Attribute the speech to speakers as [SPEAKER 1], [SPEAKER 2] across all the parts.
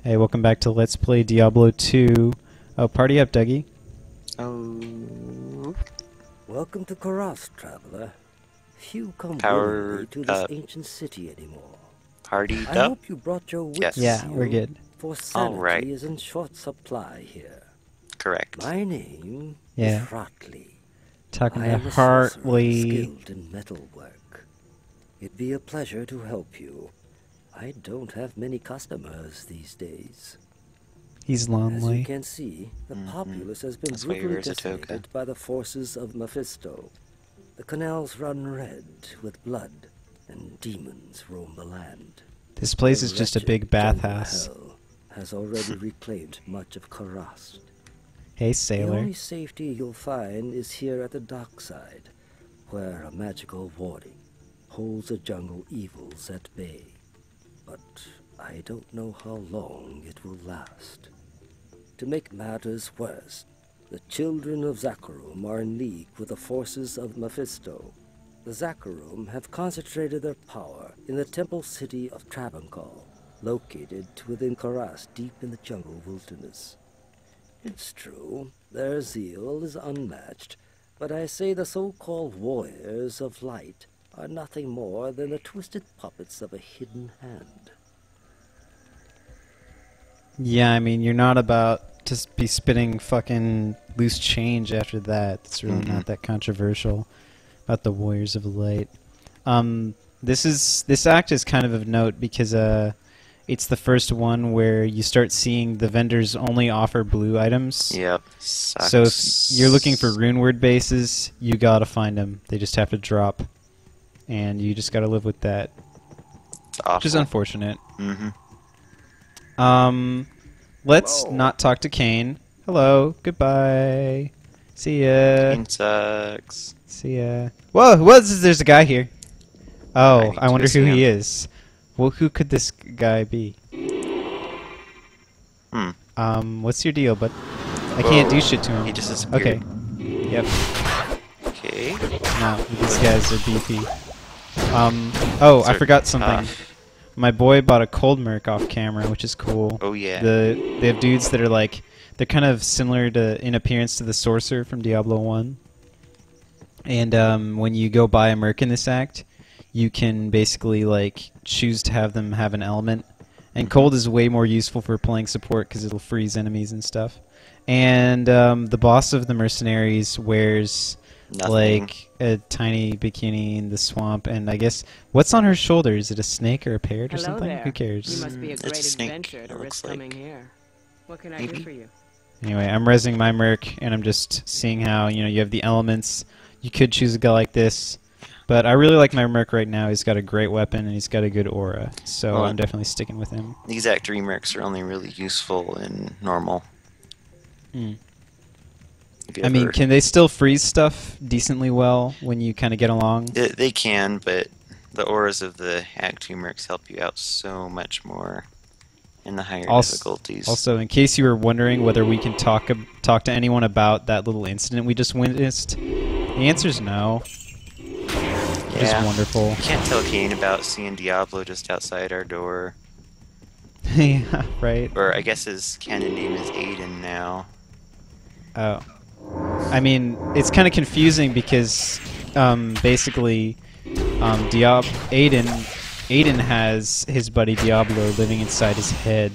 [SPEAKER 1] Hey, welcome back to Let's Play Diablo 2. Oh, party up, Dougie.
[SPEAKER 2] Oh.
[SPEAKER 3] Welcome to Karas, traveler. Few come
[SPEAKER 2] Power
[SPEAKER 3] willingly to this
[SPEAKER 2] up.
[SPEAKER 3] ancient city anymore.
[SPEAKER 2] Partied
[SPEAKER 3] I
[SPEAKER 2] up?
[SPEAKER 3] hope you brought your wits
[SPEAKER 2] Yes.
[SPEAKER 1] Yeah,
[SPEAKER 3] with
[SPEAKER 1] we're
[SPEAKER 3] you,
[SPEAKER 1] good.
[SPEAKER 3] for sanity
[SPEAKER 2] right.
[SPEAKER 3] is in short supply here.
[SPEAKER 2] Correct.
[SPEAKER 3] My name
[SPEAKER 1] Yeah.
[SPEAKER 3] is Hartley.
[SPEAKER 1] Talking
[SPEAKER 3] I
[SPEAKER 1] to
[SPEAKER 3] am a sorcerer
[SPEAKER 1] Hartley.
[SPEAKER 3] skilled in metalwork. It'd be a pleasure to help you. I don't have many customers these days.
[SPEAKER 1] He's
[SPEAKER 3] As you
[SPEAKER 1] lonely.
[SPEAKER 3] can see, the populace has been
[SPEAKER 2] That's why he
[SPEAKER 3] brutally
[SPEAKER 2] wears a toga.
[SPEAKER 3] decimated by the forces of Mephisto. The canals run red with blood, and demons roam the land.
[SPEAKER 1] This place
[SPEAKER 3] The
[SPEAKER 1] is just a
[SPEAKER 3] wretched
[SPEAKER 1] big
[SPEAKER 3] jungle
[SPEAKER 1] bathhouse.
[SPEAKER 3] hell has already reclaimed much of Karast.
[SPEAKER 1] Hey,
[SPEAKER 3] The
[SPEAKER 1] sailor.
[SPEAKER 3] only safety you'll find is here at the dockside, where a magical warding holds the jungle evils at bay. But I don't know how long it will last. To make matters worse, the children of Zakharum are in league with the forces of Mephisto. The Zakharum have concentrated their power in the temple city of Trabankal, located within Karas deep in the jungle wilderness. It's true, their zeal is unmatched, but I say the so-called warriors of light are nothing more than the twisted puppets of a hidden hand.
[SPEAKER 1] Yeah, I mean, you're not about to be spitting fucking loose change after that. It's really not that controversial about the Warriors of Light. This act is kind of note because it's the first one where you start seeing the vendors only offer blue items.
[SPEAKER 2] Yep. Sucks.
[SPEAKER 1] So if you're looking for rune word bases, you gotta find them. They just have to drop, and you just gotta live with that,
[SPEAKER 2] It's awful.
[SPEAKER 1] which is unfortunate.
[SPEAKER 2] Mm-hmm.
[SPEAKER 1] Let's
[SPEAKER 3] Hello.
[SPEAKER 1] not talk to Kane. Hello, goodbye. See ya.
[SPEAKER 2] It sucks.
[SPEAKER 1] See ya. Whoa, there's a guy here.
[SPEAKER 2] I
[SPEAKER 1] Oh,
[SPEAKER 2] need
[SPEAKER 1] I
[SPEAKER 2] to
[SPEAKER 1] wonder
[SPEAKER 2] go
[SPEAKER 1] who
[SPEAKER 2] see
[SPEAKER 1] he
[SPEAKER 2] him.
[SPEAKER 1] is. Well, who could this guy be? What's your deal, bud? I can't do shit to him.
[SPEAKER 2] He just disappeared.
[SPEAKER 1] Okay. Yep.
[SPEAKER 2] Okay.
[SPEAKER 1] No, these guys are beefy. Oh, I
[SPEAKER 2] They're
[SPEAKER 1] forgot something.
[SPEAKER 2] tough.
[SPEAKER 1] My boy bought a cold merc off camera, which is cool.
[SPEAKER 2] Oh, yeah.
[SPEAKER 1] They have dudes that are like, they're kind of similar to in appearance to the sorcerer from Diablo 1. And when you go buy a merc in this act, you can basically like choose to have them have an element. And cold is way more useful for playing support because it'll freeze enemies and stuff. And the boss of the mercenaries wears
[SPEAKER 2] Nothing.
[SPEAKER 1] like a tiny bikini in the swamp, and I guess what's on her shoulder? Is it a snake or a parrot or
[SPEAKER 4] Hello
[SPEAKER 1] something?
[SPEAKER 4] there.
[SPEAKER 1] Who cares?
[SPEAKER 4] You must be a
[SPEAKER 2] It's
[SPEAKER 4] great
[SPEAKER 2] a snake,
[SPEAKER 4] adventurer to
[SPEAKER 2] it looks
[SPEAKER 4] risk coming
[SPEAKER 2] like.
[SPEAKER 4] here. What can I
[SPEAKER 2] Maybe.
[SPEAKER 4] do for you?
[SPEAKER 1] Anyway, I'm resing my merc, and I'm just seeing how you have the elements. You could choose a guy like this, but I really like my merc right now. He's got a great weapon and he's got a good aura, so
[SPEAKER 2] Well,
[SPEAKER 1] I'm definitely sticking with him.
[SPEAKER 2] These Act 3 mercs are only really useful in normal.
[SPEAKER 1] Mm.
[SPEAKER 2] If you
[SPEAKER 1] I mean,
[SPEAKER 2] ever-
[SPEAKER 1] can they still freeze stuff decently well when you kind of get along?
[SPEAKER 2] They can, but the auras of the Act 2 mercs help you out so much more in the higher difficulties.
[SPEAKER 1] Also, in case you were wondering whether we can talk to anyone about that little incident we just witnessed, the answer is no. Which is wonderful.
[SPEAKER 2] You can't tell Kane about seeing Diablo just outside our door.
[SPEAKER 1] Yeah, right.
[SPEAKER 2] Or I guess his canon name is Aiden now.
[SPEAKER 1] Oh. I mean, it's kind of confusing because basically Aiden has his buddy Diablo living inside his head,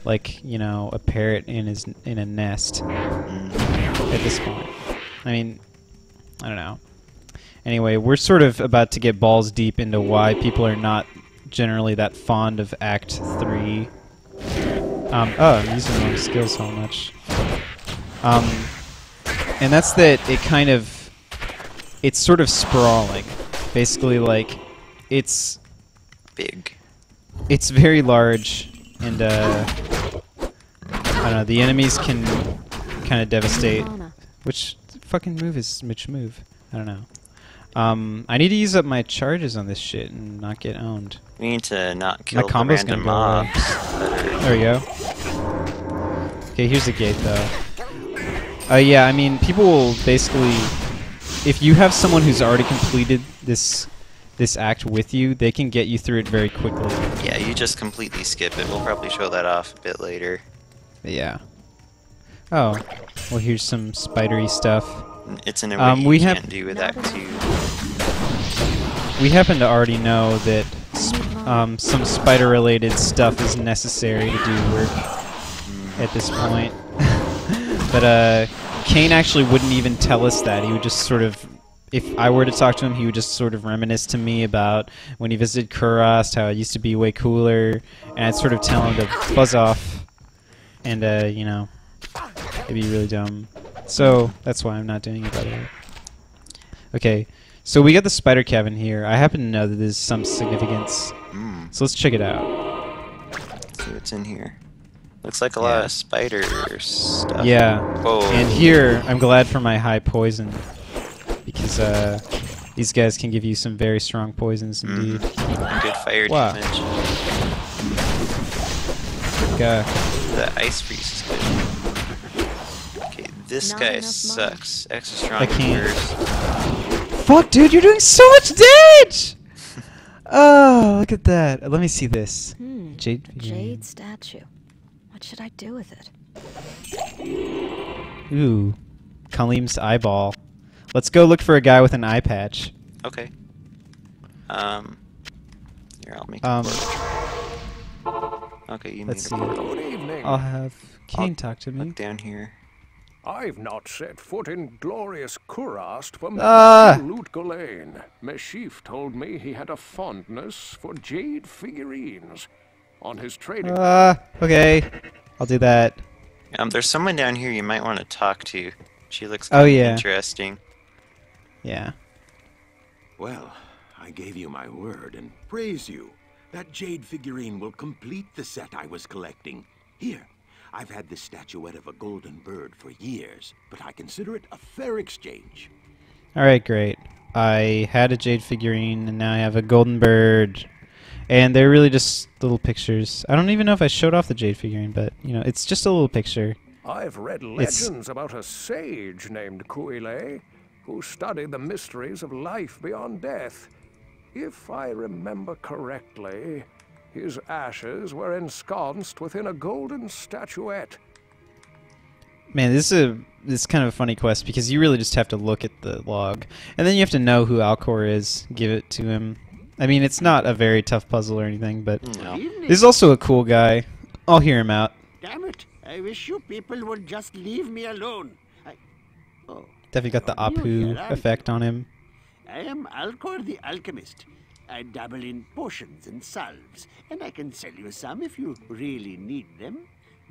[SPEAKER 1] like, a parrot in a nest at this point. I mean, I don't know. Anyway, we're sort of about to get balls deep into why people are not generally that fond of Act 3. Oh, I'm using the wrong skills so much. And that's that it's sort of sprawling. Basically, like, it's
[SPEAKER 2] Big.
[SPEAKER 1] very large, and I don't know, the enemies can kind of devastate. Which fucking move is Mitch move? I don't know. I need to use up my charges on this shit and not get owned.
[SPEAKER 2] We need to not kill the
[SPEAKER 1] combo's
[SPEAKER 2] random
[SPEAKER 1] gonna go away.
[SPEAKER 2] mobs.
[SPEAKER 1] There we go. Okay, here's the gate, though. Yeah, I mean, people will basically... If you have someone who's already completed this this act with you, they can get you through it very quickly.
[SPEAKER 2] Yeah, you just completely skip it. We'll probably show that off a bit later.
[SPEAKER 1] Yeah. Oh, well, here's some spidery stuff.
[SPEAKER 2] It's in a way
[SPEAKER 1] we
[SPEAKER 2] you
[SPEAKER 1] have-
[SPEAKER 2] can't do with Act 2.
[SPEAKER 1] We happen to already know that some spider-related stuff is necessary to do work at this point. But Kane actually wouldn't even tell us that. He would just sort of, if I were to talk to him, he would just sort of reminisce to me about when he visited Kurast, how it used to be way cooler, and I'd sort of tell him to buzz off, and you know, it'd be really dumb. So that's why I'm not doing it, by the way. Okay, so we got the spider cabin here. I happen to know that there's some significance, so let's check it out.
[SPEAKER 2] See what's in here. Looks like a lot of spider stuff.
[SPEAKER 1] Yeah,
[SPEAKER 2] Whoa.
[SPEAKER 1] and here I'm glad for my high poison, because these guys can give you some very strong poisons indeed.
[SPEAKER 2] Good fire
[SPEAKER 1] Wow.
[SPEAKER 2] damage.
[SPEAKER 1] Okay.
[SPEAKER 2] The ice freeze is good. Okay, this
[SPEAKER 4] Not
[SPEAKER 2] guy
[SPEAKER 4] enough
[SPEAKER 2] sucks. Extra
[SPEAKER 1] I
[SPEAKER 2] strong
[SPEAKER 1] can't.
[SPEAKER 2] burst.
[SPEAKER 1] Fuck, dude, you're doing so much damage! Oh, look at that. Let me see this. Jade
[SPEAKER 4] A jade statue. What should I do with it?
[SPEAKER 1] Ooh. Kaleem's eyeball. Let's go look for a guy with an eye patch.
[SPEAKER 2] Okay. Here, I'll make
[SPEAKER 1] Um,
[SPEAKER 2] a portal. Okay, you
[SPEAKER 1] let's
[SPEAKER 2] made a
[SPEAKER 1] see.
[SPEAKER 2] portal.
[SPEAKER 5] Good evening.
[SPEAKER 1] I'll have Kane talk to me.
[SPEAKER 2] Look down here.
[SPEAKER 5] I've not set foot in glorious Kurast for
[SPEAKER 1] Ah!
[SPEAKER 5] Loot Golain. Meshif told me he had a fondness for jade figurines. On his trading
[SPEAKER 1] Okay. I'll do that.
[SPEAKER 2] There's someone down here you might want to talk to. She looks
[SPEAKER 1] Oh,
[SPEAKER 2] kind of
[SPEAKER 1] yeah.
[SPEAKER 2] interesting.
[SPEAKER 1] Yeah.
[SPEAKER 6] Well, I gave you my word and praise you. That jade figurine will complete the set I was collecting. Here, I've had this statuette of a golden bird for years, but I consider it a fair exchange.
[SPEAKER 1] Alright, great. I had a jade figurine, and now I have a golden bird. And they're really just little pictures. I don't even know if I showed off the jade figurine, but, you know, it's just a little picture.
[SPEAKER 5] I've read
[SPEAKER 1] It's-
[SPEAKER 5] legends about a sage named Kuile, who studied the mysteries of life beyond death. If I remember correctly, his ashes were ensconced within a golden statuette.
[SPEAKER 1] Man, this is kind of a funny quest, because you really just have to look at the log. And then you have to know who Alcor is, give it to him. I mean, it's not a very tough puzzle or anything, but
[SPEAKER 2] No.
[SPEAKER 1] this is also a cool guy. I'll hear him out.
[SPEAKER 7] Damn it! I wish you people would just leave me alone.
[SPEAKER 1] Definitely got the Apu effect on him.
[SPEAKER 7] I am Alcor the Alchemist. I dabble in potions and salves, and I can sell you some if you really need them.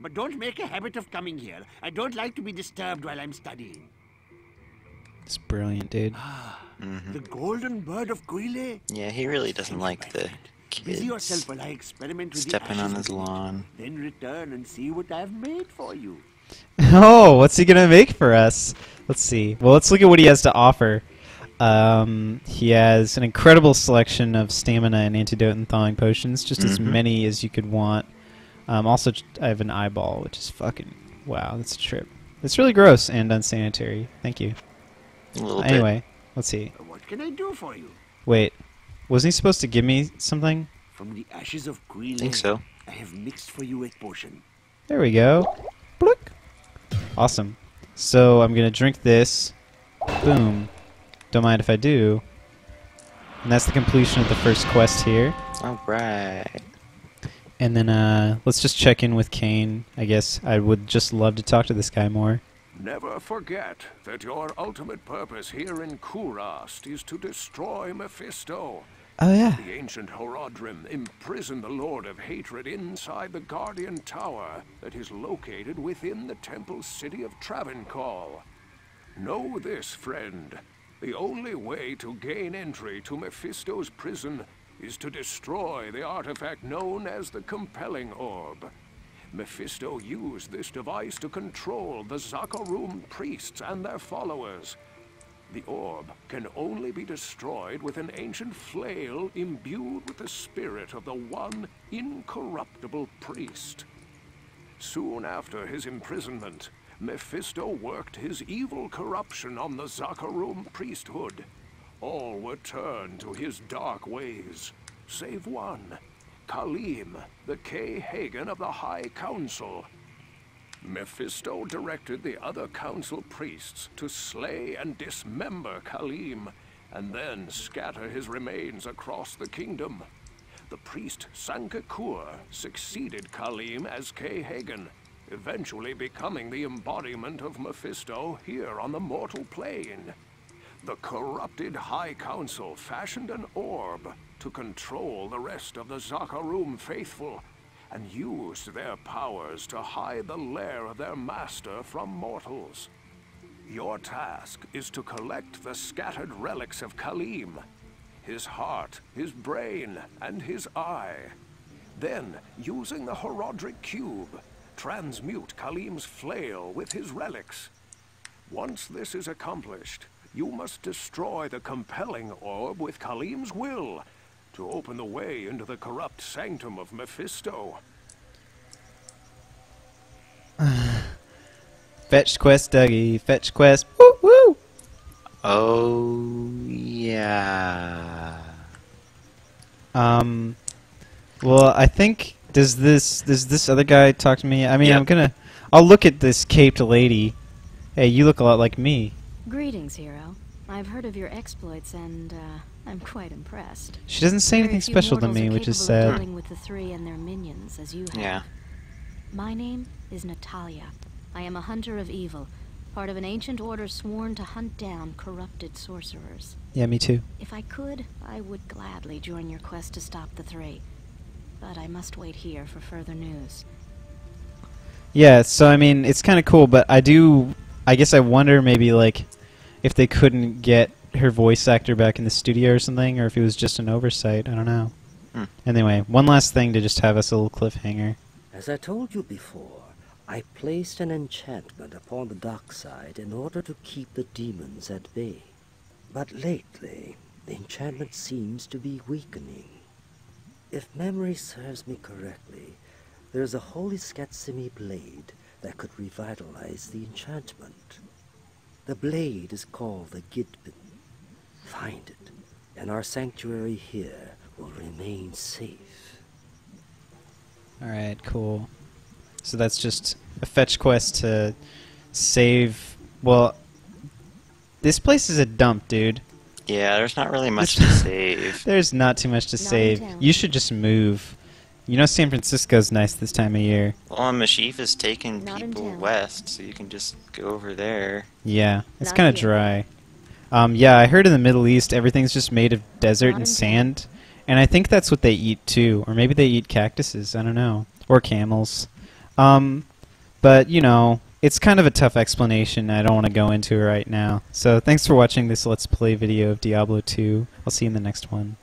[SPEAKER 7] But don't make a habit of coming here. I don't like to be disturbed while I'm studying.
[SPEAKER 1] It's brilliant, dude.
[SPEAKER 7] The golden bird of Guile?
[SPEAKER 2] Yeah, he really doesn't like the
[SPEAKER 7] Busy yourself
[SPEAKER 2] kids
[SPEAKER 7] while I experiment with
[SPEAKER 2] stepping
[SPEAKER 7] the
[SPEAKER 2] on
[SPEAKER 7] ashes
[SPEAKER 2] his
[SPEAKER 7] of it.
[SPEAKER 2] lawn.
[SPEAKER 7] Then return and see what I've made for you.
[SPEAKER 1] Oh, what's he gonna make for us? Let's see. Well, let's look at what he has to offer. He has an incredible selection of stamina and antidote and thawing potions, just as many as you could want. Also, I have an eyeball, which is fucking wow. That's a trip. It's really gross and unsanitary. Thank you.
[SPEAKER 2] A little bit.
[SPEAKER 1] Anyway, let's see.
[SPEAKER 7] What can I do for you?
[SPEAKER 1] Wait, wasn't he supposed to give me something?
[SPEAKER 7] From the ashes of Guile,
[SPEAKER 2] I think so.
[SPEAKER 7] I have mixed for you a potion.
[SPEAKER 1] There we go. Blook. Awesome. So I'm gonna drink this. Boom. Don't mind if I do. And that's the completion of the first quest here.
[SPEAKER 2] Alright.
[SPEAKER 1] And then let's just check in with Kane. I guess I would just love to talk to this guy more.
[SPEAKER 5] Never forget that your ultimate purpose here in Kurast is to destroy Mephisto.
[SPEAKER 1] Oh yeah.
[SPEAKER 5] The ancient Horodrim imprisoned the Lord of Hatred inside the Guardian Tower that is located within the temple city of Travancore. Know this, friend. The only way to gain entry to Mephisto's prison is to destroy the artifact known as the Compelling Orb. Mephisto used this device to control the Zakarum priests and their followers. The orb can only be destroyed with an ancient flail imbued with the spirit of the one incorruptible priest. Soon after his imprisonment, Mephisto worked his evil corruption on the Zakarum priesthood. All were turned to his dark ways, save one, Khalim, the Kay Hagen of the High Council. Mephisto directed the other council priests to slay and dismember Khalim, and then scatter his remains across the kingdom. The priest Sankakur succeeded Khalim as Kay Hagen, eventually becoming the embodiment of Mephisto here on the mortal plane. The corrupted High Council fashioned an orb to control the rest of the Zakharum faithful, and used their powers to hide the lair of their master from mortals. Your task is to collect the scattered relics of Khalim, his heart, his brain, and his eye. Then, using the Horodric Cube, transmute Khalim's flail with his relics. Once this is accomplished, you must destroy the compelling orb with Khalim's will, to open the way into the corrupt sanctum of Mephisto.
[SPEAKER 1] Fetch quest, Dougie. Fetch quest. Woo woo.
[SPEAKER 2] Oh yeah.
[SPEAKER 1] Well, I think does this other guy talk to me? I mean,
[SPEAKER 2] Yep.
[SPEAKER 1] I'll look at this caped lady. Hey, you look a lot like me.
[SPEAKER 4] Greetings, hero. I've heard of your exploits and, I'm quite impressed.
[SPEAKER 1] She doesn't say
[SPEAKER 4] Very
[SPEAKER 1] anything
[SPEAKER 4] few
[SPEAKER 1] special to
[SPEAKER 4] mortals
[SPEAKER 1] me,
[SPEAKER 4] are
[SPEAKER 1] which is
[SPEAKER 4] capable of
[SPEAKER 1] sad.
[SPEAKER 4] dealing with the three and their minions as you have.
[SPEAKER 2] Yeah.
[SPEAKER 4] My name is Natalia. I am a hunter of evil, part of an ancient order sworn to hunt down corrupted sorcerers.
[SPEAKER 1] Yeah, me too.
[SPEAKER 4] If I could, I would gladly join your quest to stop the three. But I must wait here for further news.
[SPEAKER 1] Yeah, so I mean, it's kind of cool, but I guess I wonder maybe like if they couldn't get her voice actor back in the studio or something, or if it was just an oversight. I don't know. Anyway, one last thing to just have us a little cliffhanger.
[SPEAKER 3] As I told you before, I placed an enchantment upon the dark side in order to keep the demons at bay. But lately, the enchantment seems to be weakening. If memory serves me correctly, there is a holy Skatsimi blade that could revitalize the enchantment. The blade is called the Gidbin. Find it, and our sanctuary here will remain safe.
[SPEAKER 1] Alright, cool. So that's just a fetch quest to save... Well, this place is a dump, dude.
[SPEAKER 2] Yeah, there's not really much to save.
[SPEAKER 1] There's not too much to
[SPEAKER 4] Not in
[SPEAKER 1] save.
[SPEAKER 4] town.
[SPEAKER 1] You should just move. You know San Francisco's nice this time of year.
[SPEAKER 2] Well, and Mashif is taking
[SPEAKER 4] Not in
[SPEAKER 2] people
[SPEAKER 4] town.
[SPEAKER 2] west, so you can just go over there.
[SPEAKER 1] Yeah, it's
[SPEAKER 4] Not
[SPEAKER 1] kind of
[SPEAKER 4] here.
[SPEAKER 1] dry. Yeah, I heard in the Middle East everything's just made of desert
[SPEAKER 4] Not
[SPEAKER 1] and
[SPEAKER 4] in town.
[SPEAKER 1] sand. And I think that's what they eat too. Or maybe they eat cactuses, I don't know. Or camels. But, you know, it's kind of a tough explanation. I don't want to go into it right now. So thanks for watching this Let's Play video of Diablo 2. I'll see you in the next one.